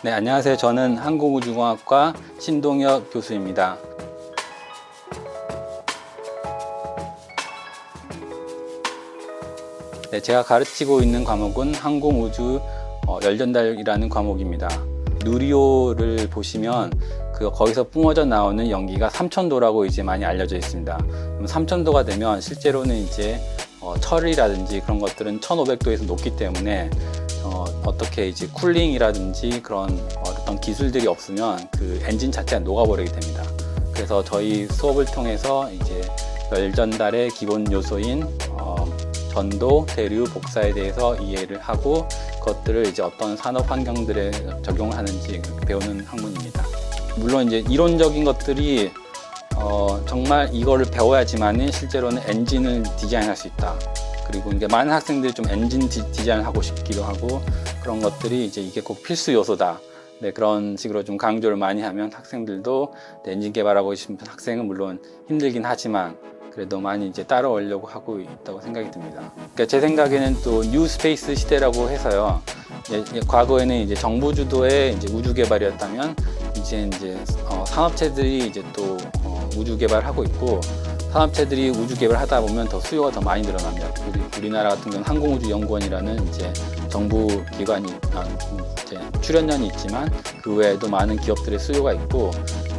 네, 안녕하세요. 저는 항공우주공학과 신동엽 교수입니다. 네, 제가 가르치고 있는 과목은 항공우주 열전달이라는 과목입니다. 누리호를 보시면 거기서 뿜어져 나오는 연기가 3000도라고 이제 많이 알려져 있습니다. 그럼 3000도가 되면 실제로는 이제 철이라든지 그런 것들은 1500도에서 녹기 때문에 어떻게 이제 쿨링이라든지 그런 어떤 기술들이 없으면 그 엔진 자체가 녹아버리게 됩니다. 그래서 저희 수업을 통해서 이제 열전달의 기본 요소인 전도, 대류, 복사에 대해서 이해를 하고 그것들을 이제 어떤 산업 환경들에 적용하는지 배우는 학문입니다. 물론 이제 이론적인 것들이 정말 이거를 배워야지만은 실제로는 엔진을 디자인할 수 있다. 그리고 이제 많은 학생들이 좀 엔진 디자인을 하고 싶기도 하고 그런 것들이 이제 이게 꼭 필수 요소다. 네, 그런 식으로 좀 강조를 많이 하면 학생들도 엔진 개발하고 싶은 학생은 물론 힘들긴 하지만 그래도 많이 이제 따라오려고 하고 있다고 생각이 듭니다. 그러니까 제 생각에는 또 뉴 스페이스 시대라고 해서요. 과거에는 이제 정부 주도의 이제 우주 개발이었다면 이제 산업체들이 이제 또 우주 개발하고 있고 산업체들이 우주 개발하다 보면 더 수요가 더 많이 늘어납니다. 우리나라 같은 경우는 항공우주연구원이라는 이제 정부 기관이 이제 출연연이 있지만 그 외에도 많은 기업들의 수요가 있고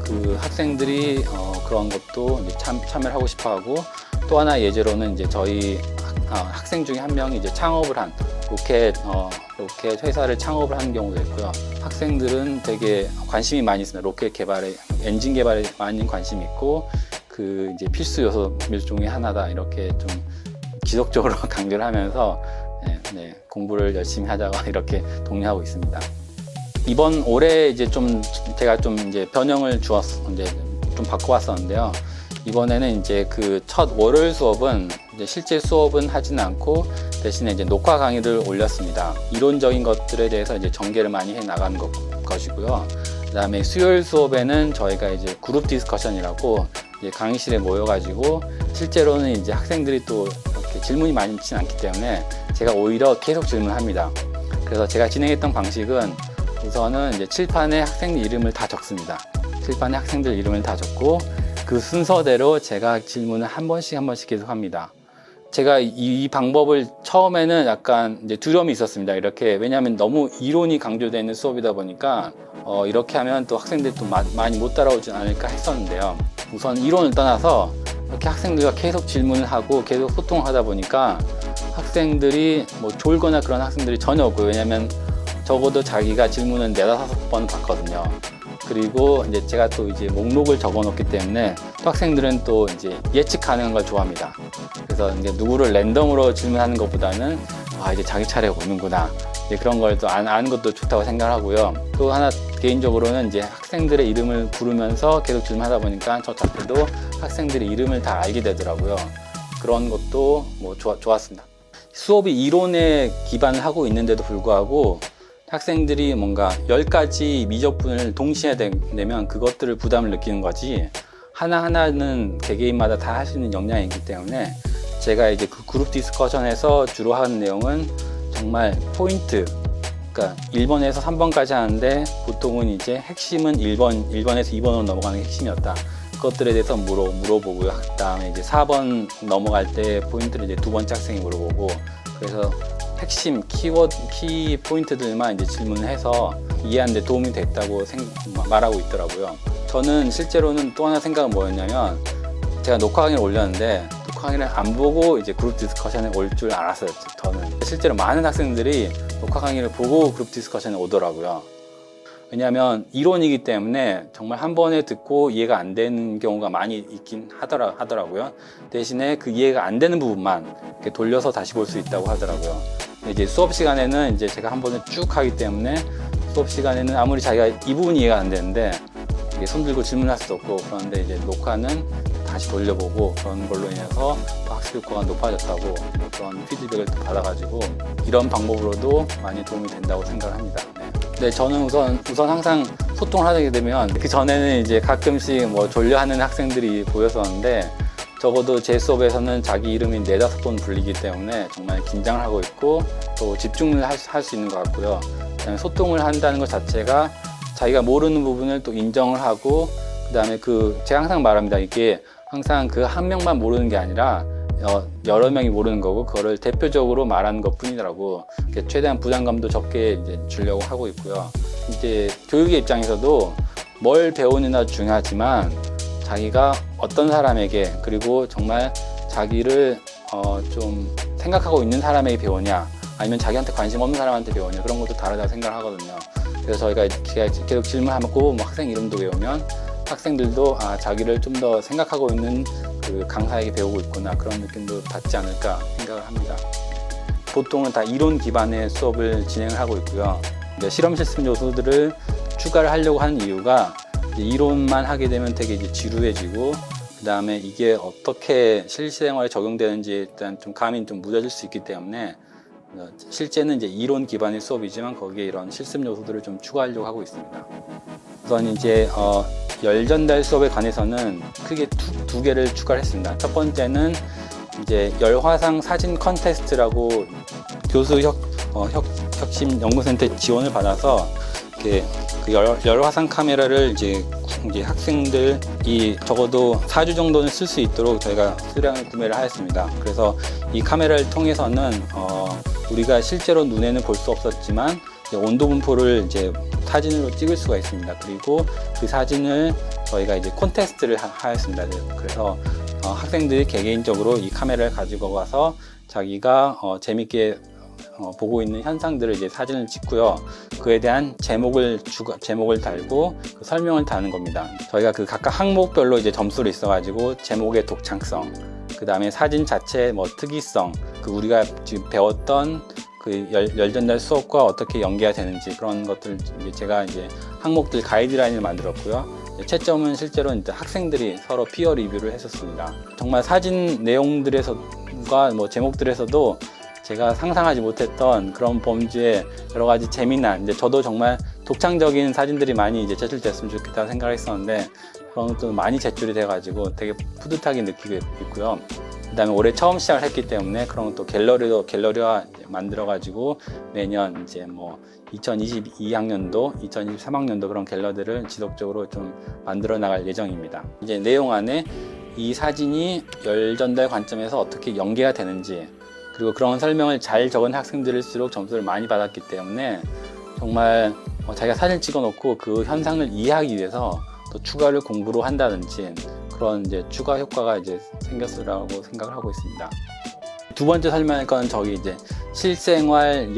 그 학생들이 그런 것도 이제 참여를 하고 싶어하고 또 하나 예제로는 이제 저희 학생 중에 한 명이 이제 창업을 한 로켓 회사를 창업을 하는 경우도 있고요. 학생들은 되게 관심이 많이 있습니다. 로켓 개발에 엔진 개발에 많이 관심이 있고 그 이제 필수 요소 중에 하나다 이렇게 좀 지속적으로 강조를 하면서 공부를 열심히 하자고 이렇게 독려하고 있습니다. 이번 올해 이제 제가 이제 변형을 이제 좀 바꿔왔었는데요. 이번에는 이제 그 첫 월요일 수업은 이제 실제 수업은 하지는 않고 대신에 이제 녹화 강의를 올렸습니다. 이론적인 것들에 대해서 이제 전개를 많이 해 나가는 것이고요. 그다음에 수요일 수업에는 저희가 이제 그룹 디스커션이라고 이제 강의실에 모여가지고 실제로는 이제 학생들이 또 이렇게 질문이 많지는 않기 때문에 제가 오히려 계속 질문합니다. 그래서 제가 진행했던 방식은 우선은 이제 칠판에 학생들 이름을 다 적습니다. 칠판에 학생들 이름을 다 적고 그 순서대로 제가 질문을 한 번씩 계속 합니다. 제가 이 방법을 처음에는 약간 이제 두려움이 있었습니다. 이렇게 왜냐하면 너무 이론이 강조되는 수업이다 보니까 이렇게 하면 또 학생들이 또 많이 못 따라오지 않을까 했었는데요. 우선 이론을 떠나서 이렇게 학생들과 계속 질문을 하고 계속 소통을 하다 보니까 학생들이 뭐 졸거나 그런 학생들이 전혀 없고요. 왜냐하면 적어도 자기가 질문은 4-5번 받거든요. 그리고 이제 제가 또 이제 목록을 적어 놓기 때문에 또 학생들은 또 이제 예측 가능한 걸 좋아합니다. 그래서 이제 누구를 랜덤으로 질문하는 것보다는 이제 자기 차례가 오는구나. 이제 그런 걸 또 아는 것도 좋다고 생각하고요. 또 하나 개인적으로는 이제 학생들의 이름을 부르면서 계속 질문하다 보니까 저 자체도 학생들의 이름을 다 알게 되더라고요. 그런 것도 뭐 좋았습니다. 수업이 이론에 기반을 하고 있는데도 불구하고 학생들이 뭔가 10가지 미적분을 동시에 내면 그것들을 부담을 느끼는 거지 하나하나는 개개인마다 다 할 수 있는 역량이 있기 때문에 제가 이제 그 그룹 디스커션에서 주로 하는 내용은 정말 포인트, 그러니까 1번에서 3번까지 하는데 보통은 이제 핵심은 1번에서 2번으로 넘어가는 게 핵심이었다. 그것들에 대해서 물어보고요. 그 다음에 이제 4번 넘어갈 때 포인트를 이제 두 번째 학생이 물어보고 그래서 핵심 키 포인트들만 이제 질문을 해서 이해하는 데 도움이 됐다고 말하고 있더라고요. 저는 실제로는 또 하나 생각은 뭐였냐면 제가 녹화 강의를 올렸는데 녹화 강의를 안 보고 이제 그룹 디스커션에 올 줄 알았어요. 저는 실제로 많은 학생들이 녹화 강의를 보고 그룹 디스커션에 오더라고요. 왜냐하면 이론이기 때문에 정말 한 번에 듣고 이해가 안 되는 경우가 많이 있긴 하더라고요. 대신에 그 이해가 안 되는 부분만 이렇게 돌려서 다시 볼 수 있다고 하더라고요. 이제 수업 시간에는 이제 제가 한 번에 쭉 하기 때문에 수업 시간에는 아무리 자기가 이 부분이 이해가 안 되는데 이게 손 들고 질문할 수도 없고 그런데 이제 녹화는 다시 돌려보고 그런 걸로 인해서 학습 효과가 높아졌다고 그런 피드백을 받아가지고 이런 방법으로도 많이 도움이 된다고 생각을 합니다. 네, 저는 우선 항상 소통을 하게 되면 그 전에는 이제 가끔씩 뭐 졸려하는 학생들이 보였었는데 적어도 제 수업에서는 자기 이름이 4-5번 불리기 때문에 정말 긴장을 하고 있고 또 집중을 할 수 있는 것 같고요. 그다음에 소통을 한다는 것 자체가 자기가 모르는 부분을 또 인정을 하고, 그다음에 제가 항상 말합니다. 이게 항상 그 한 명만 모르는 게 아니라 여러 명이 모르는 거고, 그거를 대표적으로 말하는 것 뿐이더라고. 최대한 부담감도 적게 이제 주려고 하고 있고요. 이제 교육의 입장에서도 뭘 배우느냐 중요하지만 자기가 어떤 사람에게, 그리고 정말 자기를 좀 생각하고 있는 사람에게 배우냐, 아니면 자기한테 관심 없는 사람한테 배우냐, 그런 것도 다르다고 생각을 하거든요. 그래서 저희가 계속 질문하고 뭐 학생 이름도 외우면 학생들도 자기를 좀 더 생각하고 있는 그 강사에게 배우고 있구나, 그런 느낌도 받지 않을까 생각을 합니다. 보통은 다 이론 기반의 수업을 진행을 하고 있고요. 실험 실습 요소들을 추가를 하려고 하는 이유가, 이론만 하게 되면 되게 이제 지루해지고, 그 다음에 이게 어떻게 실생활에 적용되는지 일단 좀 감이 좀 무뎌질 수 있기 때문에, 실제는 이제 이론 기반의 수업이지만 거기에 이런 실습 요소들을 좀 추가하려고 하고 있습니다. 우선 이제 열 전달 수업에 관해서는 크게 두 개를 추가를 했습니다. 첫 번째는 이제 열화상 사진 컨테스트라고 교수 혁신 연구센터 지원을 받아서 이렇게 그 열화상 카메라를 이제 학생들이 적어도 4주 정도는 쓸 수 있도록 저희가 수량을 구매를 하였습니다. 그래서 이 카메라를 통해서는 우리가 실제로 눈에는 볼 수 없었지만 온도 분포를 이제 사진으로 찍을 수가 있습니다. 그리고 그 사진을 저희가 이제 콘테스트를 하였습니다. 그래서 학생들이 개개인적으로 이 카메라를 가지고 가서 자기가 재밌게 보고 있는 현상들을 이제 사진을 찍고요. 그에 대한 제목을 달고 그 설명을 다는 겁니다. 저희가 그 각각 항목별로 이제 점수를 있어가지고 제목의 독창성, 그 다음에 사진 자체 뭐 특이성, 그 우리가 지금 배웠던 그 열전달 수업과 어떻게 연계가 되는지, 그런 것들 제가 이제 항목들 가이드라인을 만들었고요. 채점은 실제로 이제 학생들이 서로 피어 리뷰를 했었습니다. 정말 사진 내용들에서과 뭐 제목들에서도 제가 상상하지 못했던 그런 범주의 여러 가지 재미난, 이제 저도 정말 독창적인 사진들이 많이 이제 제출됐으면 좋겠다 생각을 했었는데, 그런 것도 많이 제출이 돼가지고 되게 뿌듯하게 느끼고 있고요. 그 다음에 올해 처음 시작을 했기 때문에 그런 것도 갤러리화 만들어가지고 매년 이제 뭐 2022학년도, 2023학년도 그런 갤러리를 지속적으로 좀 만들어 나갈 예정입니다. 이제 내용 안에 이 사진이 열 전달 관점에서 어떻게 연계가 되는지, 그리고 그런 설명을 잘 적은 학생들일수록 점수를 많이 받았기 때문에 정말 자기가 사진을 찍어 놓고 그 현상을 이해하기 위해서 또 추가를 공부로 한다든지 그런 이제 추가 효과가 이제 생겼으라고 생각을 하고 있습니다. 두 번째 설명할 건 저기 이제 실생활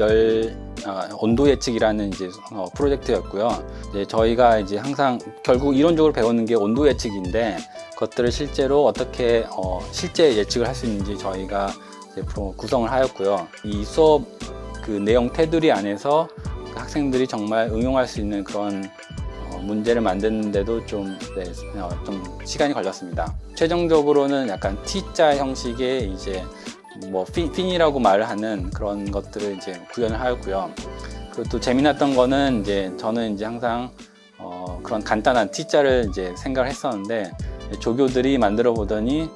온도 예측이라는 이제 프로젝트였고요. 이제 저희가 이제 항상 결국 이론적으로 배우는 게 온도 예측인데, 그것들을 실제로 어떻게 실제 예측을 할 수 있는지 저희가 이제 구성을 하였고요. 이 수업 그 내용 테두리 안에서 학생들이 정말 응용할 수 있는 그런 문제를 만드는데도 좀 시간이 걸렸습니다. 최종적으로는 약간 T자 형식의 이제 뭐 핀이라고 말을 하는 그런 것들을 이제 구현을 하였고요. 그리고 또 재미났던 거는 이제 저는 이제 항상 그런 간단한 T자를 이제 생각을 했었는데, 조교들이 만들어 보더니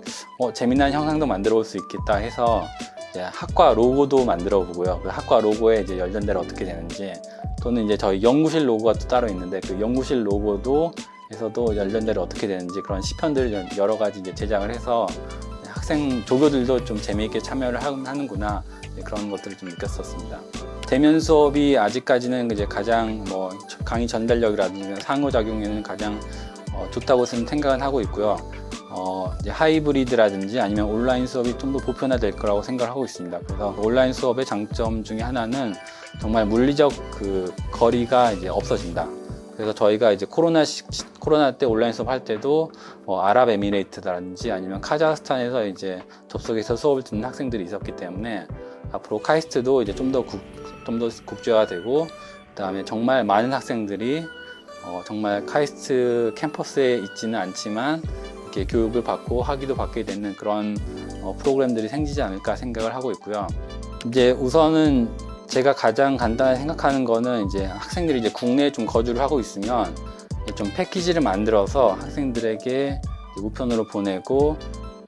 재미난 형상도 만들어 볼 수 있겠다 해서 이제 학과 로고도 만들어 보고요. 그 학과 로고에 이제 열전대를 어떻게 되는지, 또는 이제 저희 연구실 로고가 또 따로 있는데 그 연구실 로고도 에서도 열전대를 어떻게 되는지 그런 시편들을 여러 가지 이제 제작을 해서 학생 조교들도 좀 재미있게 참여를 하는구나, 그런 것들을 좀 느꼈었습니다. 대면 수업이 아직까지는 이제 가장 뭐 강의 전달력이라든지 상호작용에는 가장 좋다고 생각은 하고 있고요. 이제 하이브리드라든지 아니면 온라인 수업이 좀 더 보편화될 거라고 생각을 하고 있습니다. 그래서 온라인 수업의 장점 중에 하나는 정말 물리적 그 거리가 이제 없어진다. 그래서 저희가 이제 코로나 때 온라인 수업 할 때도 아랍에미레이트라든지 아니면 카자흐스탄에서 이제 접속해서 수업을 듣는 학생들이 있었기 때문에 앞으로 카이스트도 이제 좀 더 국제화되고, 그다음에 정말 많은 학생들이 정말 카이스트 캠퍼스에 있지는 않지만 이렇게 교육을 받고 학위도 받게 되는 그런 프로그램들이 생기지 않을까 생각을 하고 있고요. 이제 우선은 제가 가장 간단히 생각하는 거는 이제 학생들이 이제 국내에 좀 거주를 하고 있으면 좀 패키지를 만들어서 학생들에게 우편으로 보내고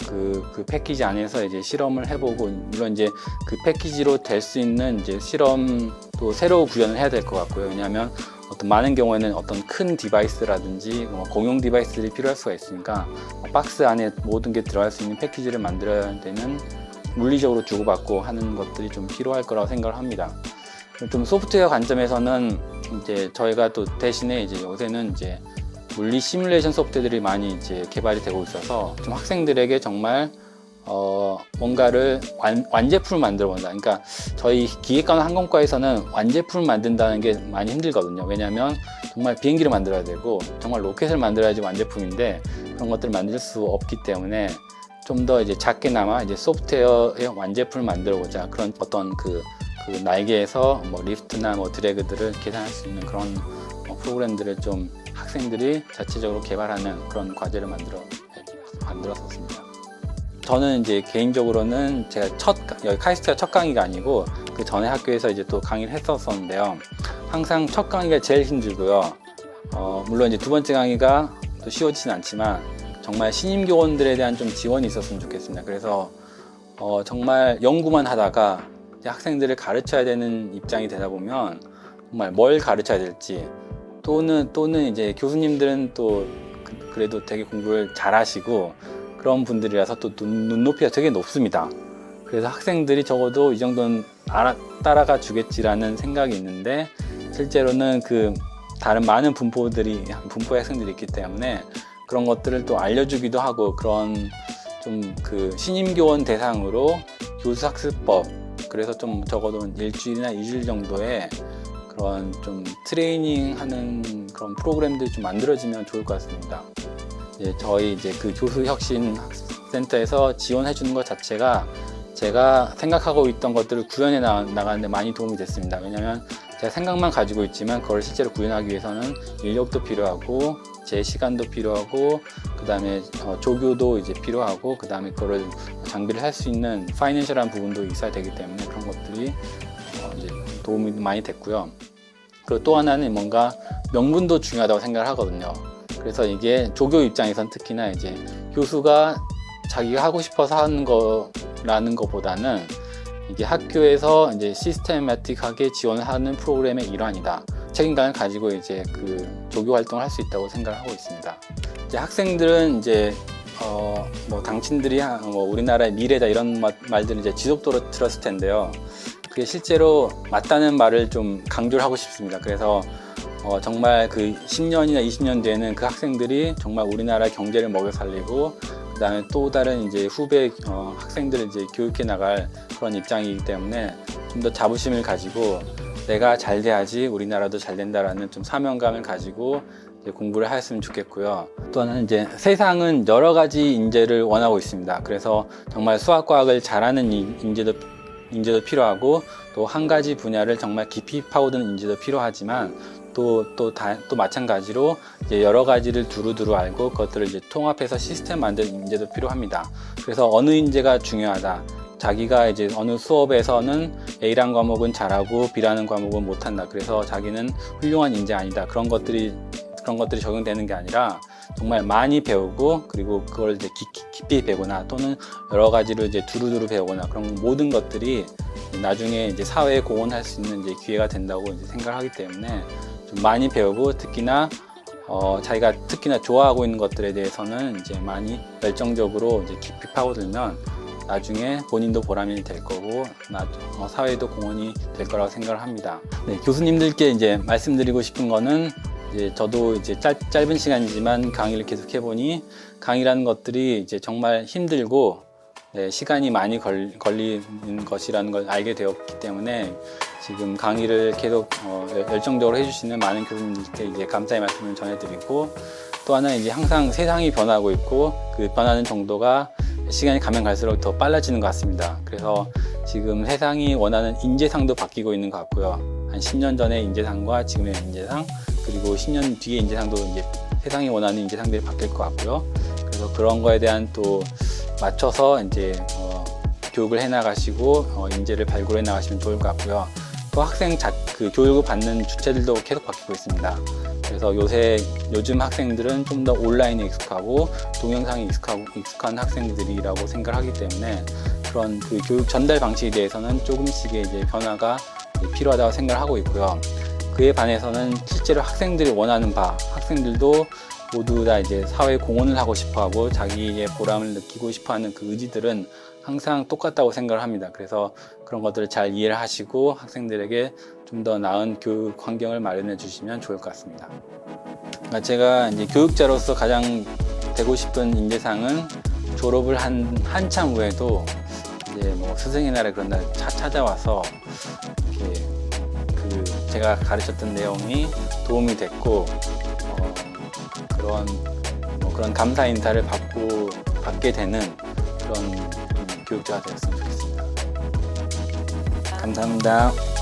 그 패키지 안에서 이제 실험을 해보고, 물론 이제 그 패키지로 될 수 있는 이제 실험 또 새로 구현을 해야 될 것 같고요. 왜냐하면 어떤 많은 경우에는 어떤 큰 디바이스라든지 공용 디바이스들이 필요할 수가 있으니까 박스 안에 모든 게 들어갈 수 있는 패키지를 만들어야 되는 물리적으로 주고받고 하는 것들이 좀 필요할 거라고 생각을 합니다. 좀 소프트웨어 관점에서는 이제 저희가 또 대신에 이제 요새는 이제 물리 시뮬레이션 소프트웨어들이 많이 이제 개발이 되고 있어서 좀 학생들에게 정말 뭔가를 완제품을 만들어 본다. 그러니까 저희 기계과나 항공과에서는 완제품을 만든다는 게 많이 힘들거든요. 왜냐하면 정말 비행기를 만들어야 되고 정말 로켓을 만들어야지 완제품인데 그런 것들을 만들 수 없기 때문에 좀 더 이제 작게나마 이제 소프트웨어의 완제품을 만들어 보자. 그런 어떤 그 날개에서 뭐 리프트나 뭐 드래그들을 계산할 수 있는 그런 프로그램들을 좀 학생들이 자체적으로 개발하는 그런 과제를 만들었었습니다. 저는 이제 개인적으로는 제가 여기 카이스트가 첫 강의가 아니고 그 전에 학교에서 이제 또 강의를 했었었는데요. 항상 첫 강의가 제일 힘들고요. 물론 이제 두 번째 강의가 또 쉬워지진 않지만 정말 신임 교원들에 대한 좀 지원이 있었으면 좋겠습니다. 그래서 정말 연구만 하다가 이제 학생들을 가르쳐야 되는 입장이 되다 보면 정말 뭘 가르쳐야 될지 또는 이제 교수님들은 또 그래도 되게 공부를 잘 하시고 그런 분들이라서 또 눈높이가 되게 높습니다. 그래서 학생들이 적어도 이 정도는 따라가 주겠지라는 생각이 있는데 실제로는 그 다른 많은 분포의 학생들이 있기 때문에 그런 것들을 또 알려주기도 하고 그런 좀 그 신임교원 대상으로 교수학습법 그래서 좀 적어도 일주일이나 2주일 정도의 그런 좀 트레이닝 하는 그런 프로그램들이 좀 만들어지면 좋을 것 같습니다. 저희 이제 그 교수혁신센터에서 지원해 주는 것 자체가 제가 생각하고 있던 것들을 구현해 나가는데 많이 도움이 됐습니다. 왜냐하면 제가 생각만 가지고 있지만 그걸 실제로 구현하기 위해서는 인력도 필요하고 제 시간도 필요하고 그 다음에 조교도 이제 필요하고 그 다음에 그거를 장비를 할 수 있는 파이낸셜한 부분도 있어야 되기 때문에 그런 것들이 이제 도움이 많이 됐고요. 그리고 또 하나는 뭔가 명분도 중요하다고 생각을 하거든요. 그래서 이게 조교 입장에선 특히나 이제 교수가 자기가 하고 싶어서 하는 거라는 것보다는 이게 학교에서 이제 시스테마틱하게 지원을 하는 프로그램의 일환이다. 책임감을 가지고 이제 그 조교 활동을 할 수 있다고 생각을 하고 있습니다. 이제 학생들은 이제 뭐 당신들이 뭐 우리나라의 미래다 이런 말들을 이제 지속적으로 들었을 텐데요. 그게 실제로 맞다는 말을 좀 강조를 하고 싶습니다. 그래서 정말 그 10년이나 20년 뒤에는 그 학생들이 정말 우리나라 경제를 먹여 살리고 그 다음에 또 다른 이제 후배 학생들을 이제 교육해 나갈 그런 입장이기 때문에 좀 더 자부심을 가지고 내가 잘 돼야지 우리나라도 잘 된다라는 좀 사명감을 가지고 이제 공부를 했으면 좋겠고요. 또 하나는 이제 세상은 여러 가지 인재를 원하고 있습니다. 그래서 정말 수학과학을 잘하는 인재도 필요하고 또 한 가지 분야를 정말 깊이 파고드는 인재도 필요하지만 또 마찬가지로 이제 여러 가지를 두루두루 알고 그것들을 이제 통합해서 시스템 만드는 인재도 필요합니다. 그래서 어느 인재가 중요하다. 자기가 이제 어느 수업에서는 A라는 과목은 잘하고 B라는 과목은 못한다. 그래서 자기는 훌륭한 인재 아니다. 그런 것들이 적용되는 게 아니라 정말 많이 배우고 그리고 그걸 이제 깊이 배우거나 또는 여러 가지로 이제 두루두루 배우거나 그런 모든 것들이 나중에 이제 사회에 공헌할 수 있는 이제 기회가 된다고 이제 생각하기 때문에 좀 많이 배우고 특히나 자기가 특히나 좋아하고 있는 것들에 대해서는 이제 많이 열정적으로 이제 깊이 파고들면 나중에 본인도 보람이 될 거고 사회에도 공헌이 될 거라고 생각을 합니다. 네, 교수님들께 이제 말씀드리고 싶은 거는 이제 저도 이제 짧은 시간이지만 강의를 계속 해보니 강의라는 것들이 이제 정말 힘들고 시간이 많이 걸리는 것이라는 걸 알게 되었기 때문에 지금 강의를 계속 열정적으로 해주시는 많은 교수님들께 이제 감사의 말씀을 전해드리고 또 하나 이제 항상 세상이 변하고 있고 그 변하는 정도가 시간이 가면 갈수록 더 빨라지는 것 같습니다. 그래서 지금 세상이 원하는 인재상도 바뀌고 있는 것 같고요. 한 10년 전의 인재상과 지금의 인재상 그리고 10년 뒤의 인재상도 이제 세상이 원하는 인재상들이 바뀔 것 같고요. 그래서 그런 거에 대한 또 맞춰서 이제 교육을 해나가시고 인재를 발굴해 나가시면 좋을 것 같고요. 또 그 교육을 받는 주체들도 계속 바뀌고 있습니다. 그래서 요즘 학생들은 좀 더 온라인에 익숙하고 동영상에 익숙한 학생들이라고 생각하기 때문에 그런 그 교육 전달 방식에 대해서는 조금씩의 이제 변화가 필요하다고 생각을 하고 있고요. 그에 반해서는 실제로 학생들이 원하는 바, 학생들도 모두 다 이제 사회에 공헌을 하고 싶어하고 자기의 보람을 느끼고 싶어하는 그 의지들은 항상 똑같다고 생각을 합니다. 그래서 그런 것들을 잘 이해를 하시고 학생들에게 좀 더 나은 교육 환경을 마련해 주시면 좋을 것 같습니다. 그러니까 제가 이제 교육자로서 가장 되고 싶은 인재상은 졸업을 한참 후에도 이제 뭐 스승의 날에 그런 날 찾아와서 이렇게 제가 가르쳤던 내용이 도움이 됐고 그런 감사 인사를 받게 되는 그런 교육자가 되었으면 좋겠습니다. 감사합니다.